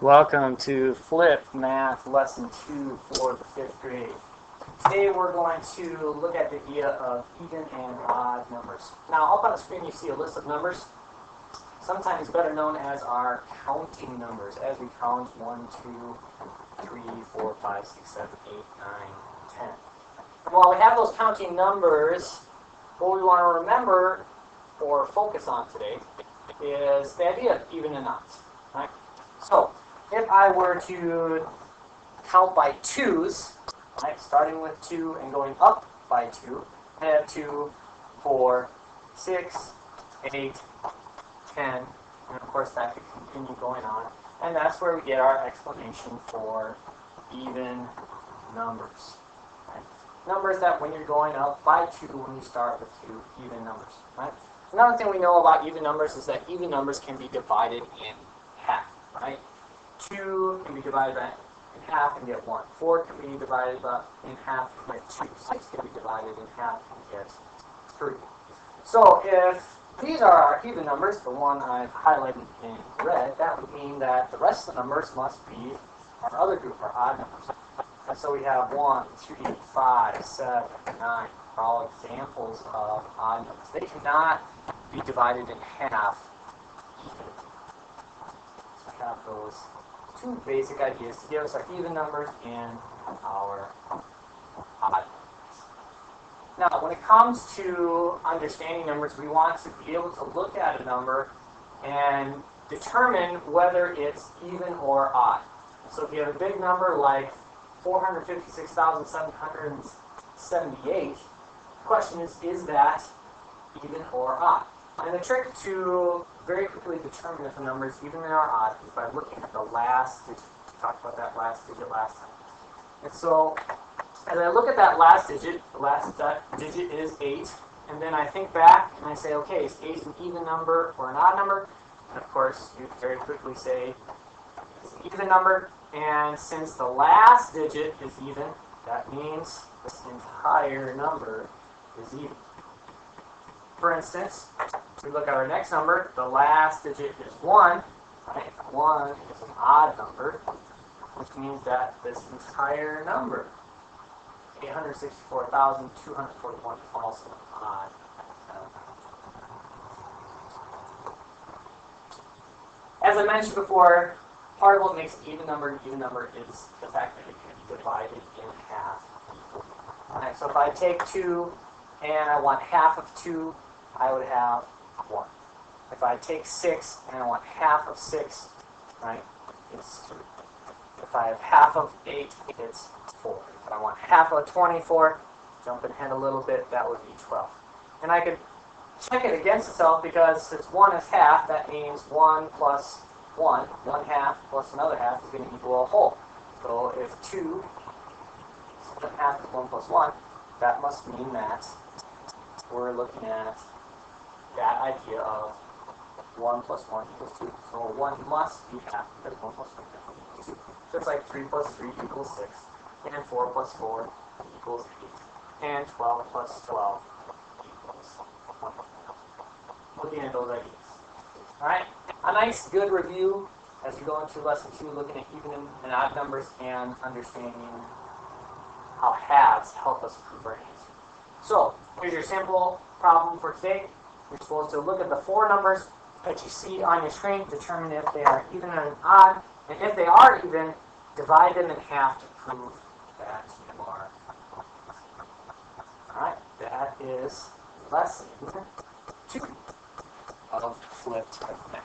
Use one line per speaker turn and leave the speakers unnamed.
Welcome to Flip Math Lesson 2 for the 5th grade. Today we're going to look at the idea of even and odd numbers. Now up on the screen you see a list of numbers, sometimes better known as our counting numbers, as we count 1, 2, 3, 4, 5, 6, 7, 8, 9, 10. And while we have those counting numbers, what we want to remember or focus on today is the idea of even and odds. Right? So, if I were to count by twos, right, starting with 2 and going up by 2, I have 2, 4, 6, 8, 10, and of course that could continue going on. And that's where we get our explanation for even numbers. Right? Numbers that when you're going up by 2, when you start with 2, even numbers. Right? Another thing we know about even numbers is that even numbers can be divided in half. Right? 2 can be divided in half and get 1. 4 can be divided in half and get 2. 6 can be divided in half and get 3. So if these are our even numbers, the one I've highlighted in red, that would mean that the rest of the numbers must be our other group, our odd numbers. And so we have 1, 3, 5, 7, 9 are all examples of odd numbers. They cannot be divided in half. So we have those two basic ideas to give us our even numbers and our odd numbers. Now, when it comes to understanding numbers, we want to be able to look at a number and determine whether it's even or odd. So if you have a big number like 456,778, the question is that even or odd? And the trick to very quickly determine if a number is even or odd is by looking at the last digit. We talked about that last digit last time. And so, as I look at that last digit, the last digit is 8, and then I think back and I say, okay, is 8 an even number or an odd number? And of course, you very quickly say it's an even number, and since the last digit is even, that means this entire number is even. For instance, if we look at our next number, the last digit is 1, right? 1 is an odd number, which means that this entire number, 864,241, is also an odd number. As I mentioned before, part of what makes an even number is the fact that it can be divided in half. Alright, so if I take 2 and I want half of 2, I would have 1. If I take 6 and I want half of 6, right, it's 3. If I have half of 8, it's 4. If I want half of 24, jump ahead a little bit, that would be 12. And I could check it against itself because since 1 is half, that means 1 plus 1, 1 half plus another half is going to equal a whole. So if 2 half is 1 plus 1, that must mean that we're looking at that idea of 1 plus 1 equals 2. So 1 must be half because 1 plus 1 equals 2. Just like 3 plus 3 equals 6, and 4 plus 4 equals 8, and 12 plus 12 equals 1. Looking at those ideas. Alright, a nice good review as we go into lesson 2, looking at even and odd numbers and understanding how halves help us prove our answer. So, here's your simple problem for today. You're supposed to look at the 4 numbers that you see on your screen, determine if they are even and odd, and if they are even, divide them in half to prove that you are. Alright, that is lesson 2 of flipped math.